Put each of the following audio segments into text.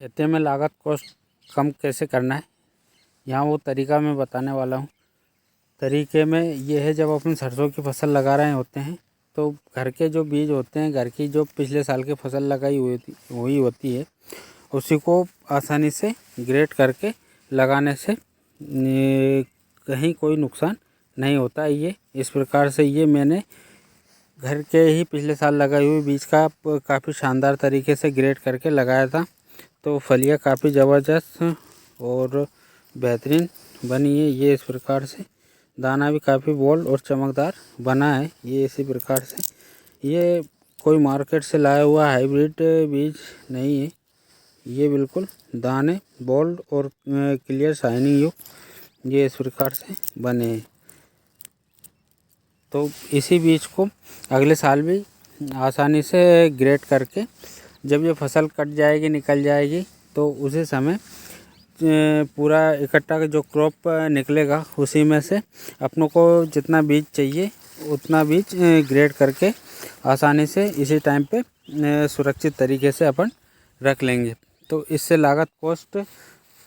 खेती में लागत को कम कैसे करना है, यहाँ वो तरीका मैं बताने वाला हूँ। तरीके में ये है, जब अपन सरसों की फसल लगा रहे होते हैं तो घर के जो बीज होते हैं, घर की जो पिछले साल की फसल लगाई हुई होती है, उसी को आसानी से ग्रेड करके लगाने से कहीं कोई नुकसान नहीं होता है। ये इस प्रकार से ये मैंने घर के ही पिछले साल लगाई हुई बीज का काफ़ी शानदार तरीके से ग्रेड करके लगाया था, तो फलियाँ काफ़ी ज़बरदस्त और बेहतरीन बनी है। ये इस प्रकार से दाना भी काफ़ी बोल्ड और चमकदार बना है। ये इसी प्रकार से, ये कोई मार्केट से लाया हुआ हाइब्रिड बीज नहीं है, ये बिल्कुल दाने बोल्ड और क्लियर शाइनिंग युक्त ये इस प्रकार से बने हैं। तो इसी बीज को अगले साल भी आसानी से ग्रेड करके जब ये फसल कट जाएगी, निकल जाएगी, तो उसी समय पूरा इकट्ठा जो क्रॉप निकलेगा उसी में से अपनों को जितना बीज चाहिए उतना बीज ग्रेड करके आसानी से इसी टाइम पे सुरक्षित तरीके से अपन रख लेंगे। तो इससे लागत कॉस्ट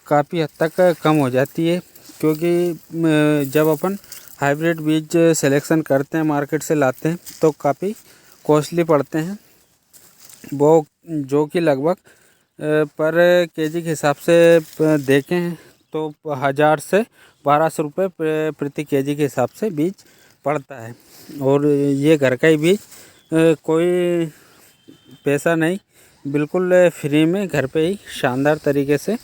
काफ़ी हद तक कम हो जाती है, क्योंकि जब अपन हाइब्रिड बीज सिलेक्शन करते हैं, मार्केट से लाते हैं, तो काफ़ी कॉस्टली पड़ते हैं वो, जो कि लगभग पर केजी के हिसाब से देखें तो 1000 से 1200 रुपये प्रति केजी के हिसाब से बीज पड़ता है। और ये घर का ही बीज, कोई पैसा नहीं, बिल्कुल फ्री में घर पे ही शानदार तरीके से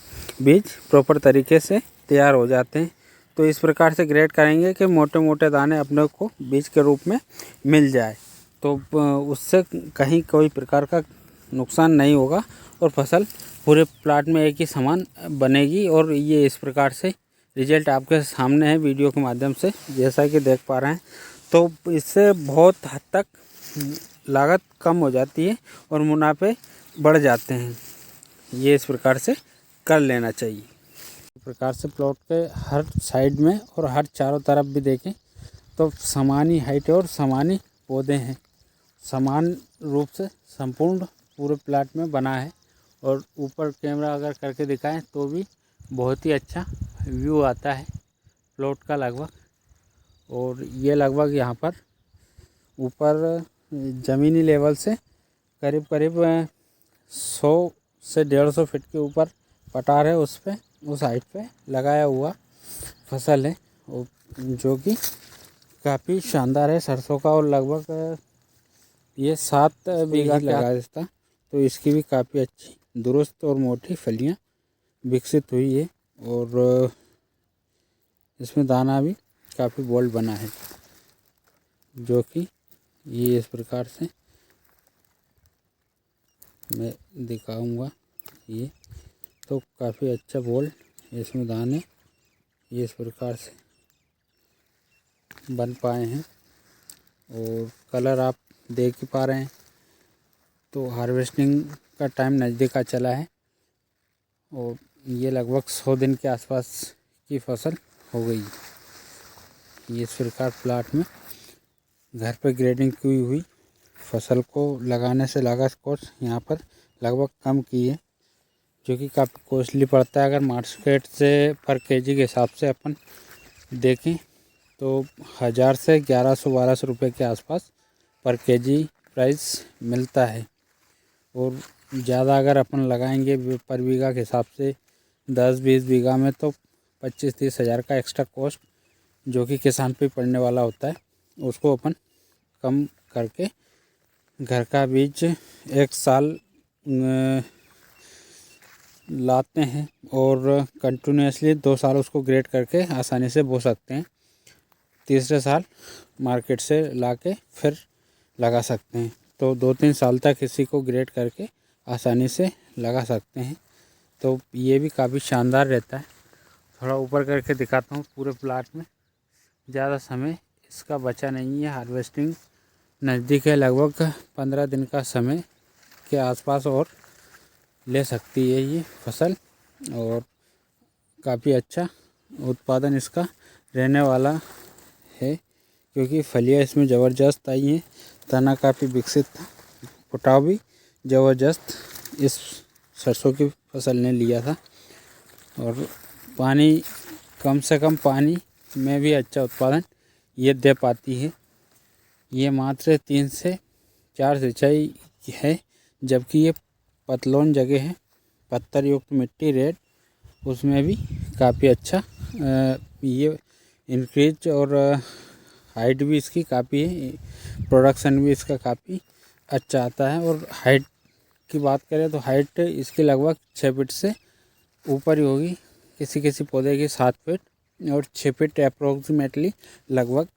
बीज प्रॉपर तरीके से तैयार हो जाते हैं। तो इस प्रकार से ग्रेड करेंगे कि मोटे मोटे दाने अपने को बीज के रूप में मिल जाए, तो उससे कहीं कोई प्रकार का नुकसान नहीं होगा और फसल पूरे प्लाट में एक ही समान बनेगी। और ये इस प्रकार से रिजल्ट आपके सामने है वीडियो के माध्यम से, जैसा कि देख पा रहे हैं। तो इससे बहुत हद तक लागत कम हो जाती है और मुनाफे बढ़ जाते हैं। ये इस प्रकार से कर लेना चाहिए। इस प्रकार से प्लॉट के हर साइड में और हर चारों तरफ भी देखें तो समान ही हाइट और समान ही पौधे हैं, समान रूप से संपूर्ण पूरे प्लाट में बना है। और ऊपर कैमरा अगर करके दिखाएं तो भी बहुत ही अच्छा व्यू आता है प्लॉट का लगभग। और ये लगभग यहाँ पर ऊपर ज़मीनी लेवल से करीब करीब 100 से 150 फीट के ऊपर पटार है, उस पे उस हाइट पे लगाया हुआ फसल है, जो कि काफ़ी शानदार है सरसों का। और लगभग ये 7 बीघा लगाया था, तो इसकी भी काफ़ी अच्छी दुरुस्त और मोटी फलियां विकसित हुई है। और इसमें दाना भी काफ़ी बोल्ड बना है, जो कि ये इस प्रकार से मैं दिखाऊंगा। ये तो काफ़ी अच्छा बोल्ड इसमें दाने ये इस प्रकार से बन पाए हैं। और कलर आप देख ही पा रहे हैं। तो हार्वेस्टिंग का टाइम नज़दीक आ चला है और ये लगभग 100 दिन के आसपास की फसल हो गई। ये इस प्रकार प्लाट में घर पर ग्रेडिंग की हुई फसल को लगाने से लागत कॉस्ट यहाँ पर लगभग कम की है, जो कि काफ़ी कॉस्टली पड़ता है। अगर मार्केट से पर केजी के हिसाब से अपन देखें तो 1000 से 1100-1200 रुपये के आसपास पर केजी प्राइस मिलता है। और ज़्यादा अगर अपन लगाएंगे पर बीघा के हिसाब से 10-20 बीघा में तो 25-30 हज़ार का एक्स्ट्रा कॉस्ट, जो कि किसान पे पड़ने वाला होता है, उसको अपन कम करके घर का बीज एक साल लाते हैं और कंटिन्यूसली 2 साल उसको ग्रेड करके आसानी से बो सकते हैं। तीसरे साल मार्केट से लाके फिर लगा सकते हैं। तो 2-3 साल तक इसी को ग्रेड करके आसानी से लगा सकते हैं। तो ये भी काफ़ी शानदार रहता है। थोड़ा ऊपर करके दिखाता हूँ पूरे प्लाट में। ज़्यादा समय इसका बचा नहीं है, हार्वेस्टिंग नज़दीक है, लगभग 15 दिन का समय के आसपास और ले सकती है ये फसल। और काफ़ी अच्छा उत्पादन इसका रहने वाला है, क्योंकि फलियाँ इसमें ज़बरदस्त आई हैं, तना काफ़ी विकसित था, फुटाव भी ज़बरदस्त इस सरसों की फसल ने लिया था। और पानी कम से कम पानी में भी अच्छा उत्पादन ये दे पाती है। ये मात्र 3 से 4 सिंचाई है, जबकि ये पतलोन जगह है, पत्थर युक्त मिट्टी रेड, उसमें भी काफ़ी अच्छा ये इंक्रीज और हाइट भी इसकी काफ़ी है, प्रोडक्शन भी इसका काफ़ी अच्छा आता है। और हाइट की बात करें तो हाइट इसकी लगभग 6 फीट से ऊपर ही होगी, किसी किसी पौधे की 7 फीट और 6 फीट अप्रोक्सीमेटली लगभग